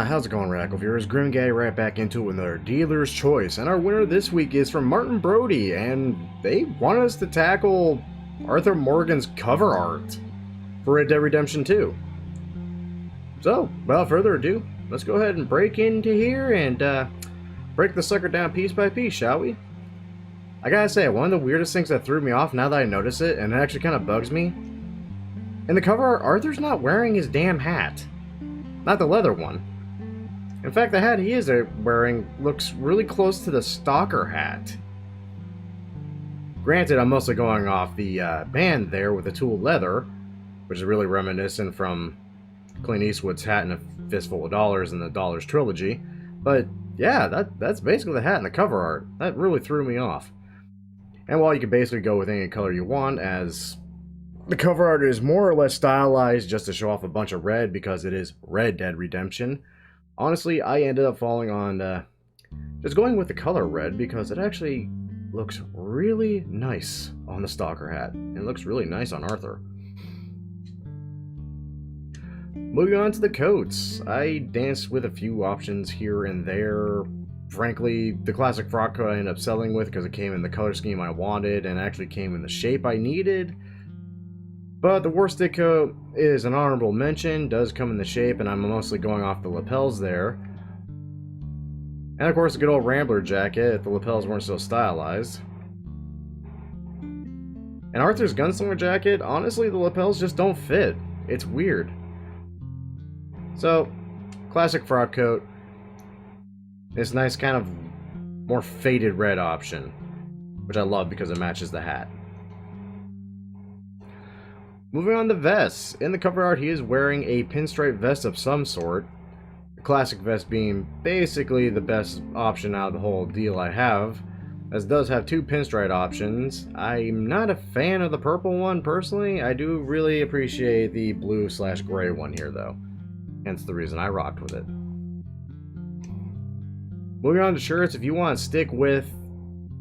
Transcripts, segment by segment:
How's it going, Rackle viewers? Grim Guy right back into it with another Dealer's Choice, and our winner this week is from Martin Brody, and they want us to tackle Arthur Morgan's cover art for Red Dead Redemption 2. So, without further ado, let's go ahead and break into here and break the sucker down piece by piece, shall we? I gotta say, one of the weirdest things that threw me off now that I notice it, and it actually kind of bugs me, in the cover art, Arthur's not wearing his damn hat. Not the leather one. In fact, the hat he is wearing looks really close to the stalker hat. Granted, I'm mostly going off the band there with the tool leather, which is really reminiscent from Clint Eastwood's hat and a Fistful of Dollars in the Dollars trilogy. But yeah, that's basically the hat in the cover art. That really threw me off. And while you can basically go with any color you want, as the cover art is more or less stylized just to show off a bunch of red because it is Red Dead Redemption. Honestly, I ended up falling on just going with the color red because it actually looks really nice on the stalker hat. And it looks really nice on Arthur. Moving on to the coats. I danced with a few options here and there. Frankly, the classic frock coat I ended up selling with because it came in the color scheme I wanted and actually came in the shape I needed. But the worsted coat is an honorable mention, does come in the shape, and I'm mostly going off the lapels there. And of course, a good old Rambler jacket if the lapels weren't so stylized. And Arthur's gunslinger jacket, honestly, the lapels just don't fit. It's weird. So, classic frock coat. This nice kind of more faded red option, which I love because it matches the hat. Moving on to vests. In the cover art, he is wearing a pinstripe vest of some sort. The classic vest being basically the best option out of the whole deal I have, as it does have two pinstripe options. I'm not a fan of the purple one, personally. I do really appreciate the blue/gray one here, though. Hence the reason I rocked with it. Moving on to shirts, if you want to stick with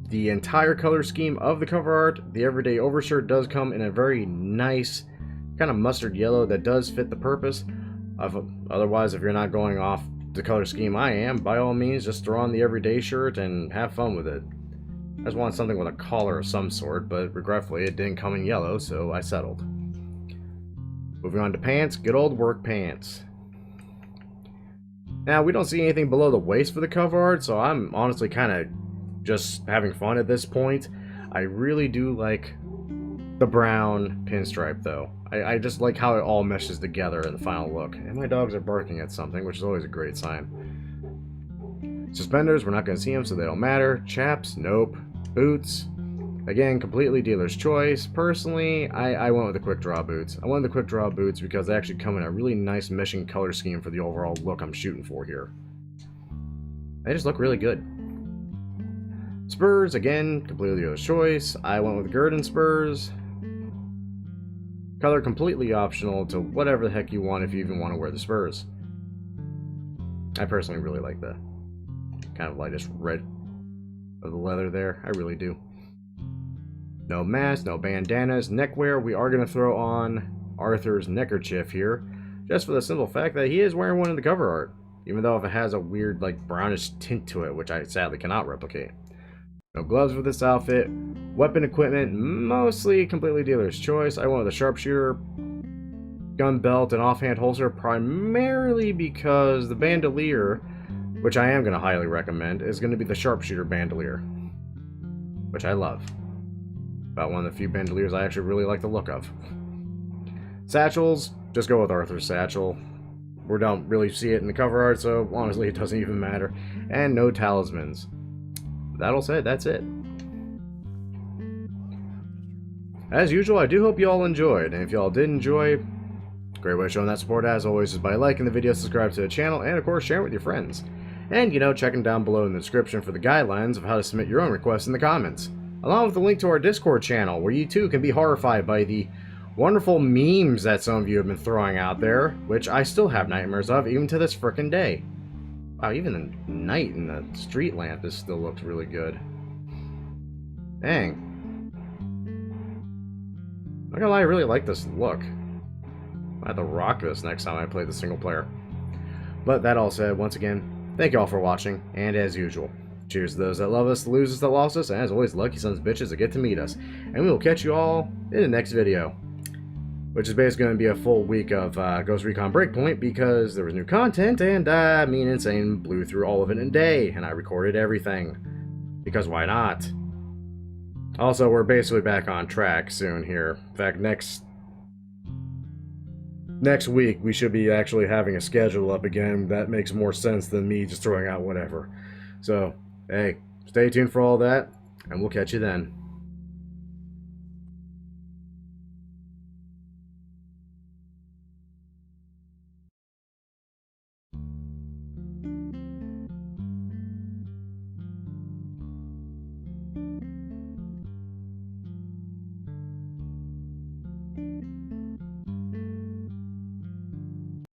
the entire color scheme of the cover art, the everyday overshirt does come in a very nice kind of mustard yellow that does fit the purpose. Otherwise, if you're not going off the color scheme I am, by all means just throw on the everyday shirt and have fun with it. I just wanted something with a collar of some sort, but regretfully it didn't come in yellow, so I settled. Moving on to pants, good old work pants. Now, we don't see anything below the waist for the cover art, so I'm honestly kind of just having fun at this point. I really do like the brown pinstripe, though. I just like how it all meshes together in the final look. And my dogs are barking at something, which is always a great sign. Suspenders, we're not going to see them, so they don't matter. Chaps, nope. Boots, again, completely dealer's choice. Personally, I went with the quick draw boots. I went with the quick draw boots because they actually come in a really nice meshing color scheme for the overall look I'm shooting for here. They just look really good. Spurs, again, completely dealer's choice. I went with Gurdon spurs. Color completely optional to whatever the heck you want if you even want to wear the spurs. I personally really like the kind of lightest red of the leather there. I really do. No mask, no bandanas, neckwear. We are going to throw on Arthur's neckerchief here, just for the simple fact that he is wearing one in the cover art, even though if it has a weird like brownish tint to it, which I sadly cannot replicate. No gloves with this outfit. Weapon equipment, mostly completely dealer's choice. I went with a sharpshooter, gun belt, and offhand holster, primarily because the bandolier, which I am going to highly recommend, is going to be the sharpshooter bandolier, which I love. About one of the few bandoliers I actually really like the look of. Satchels, just go with Arthur's satchel. We don't really see it in the cover art, so honestly it doesn't even matter. And no talismans. That all said, that's it. As usual, I do hope you all enjoyed, and if you all did enjoy, great way of showing that support as always is by liking the video, subscribe to the channel, and of course sharing it with your friends. And, you know, checking down below in the description for the guidelines of how to submit your own requests in the comments, along with the link to our Discord channel, where you too can be horrified by the wonderful memes that some of you have been throwing out there, which I still have nightmares of even to this frickin' day. Wow, even the night in the street lamp, this still looks really good. Dang. Not gonna lie, I really like this look. I have to rock this next time I play the single player. But that all said, once again, thank you all for watching, and as usual, cheers to those that love us, the losers that lost us, and as always, lucky sons of bitches that get to meet us. And we will catch you all in the next video, which is basically going to be a full week of Ghost Recon Breakpoint, because there was new content, and me and Insane blew through all of it in a day, and I recorded everything. Because why not? Also, we're basically back on track soon here. In fact, next week we should be actually having a schedule up again that makes more sense than me just throwing out whatever. So, hey, stay tuned for all that, and we'll catch you then.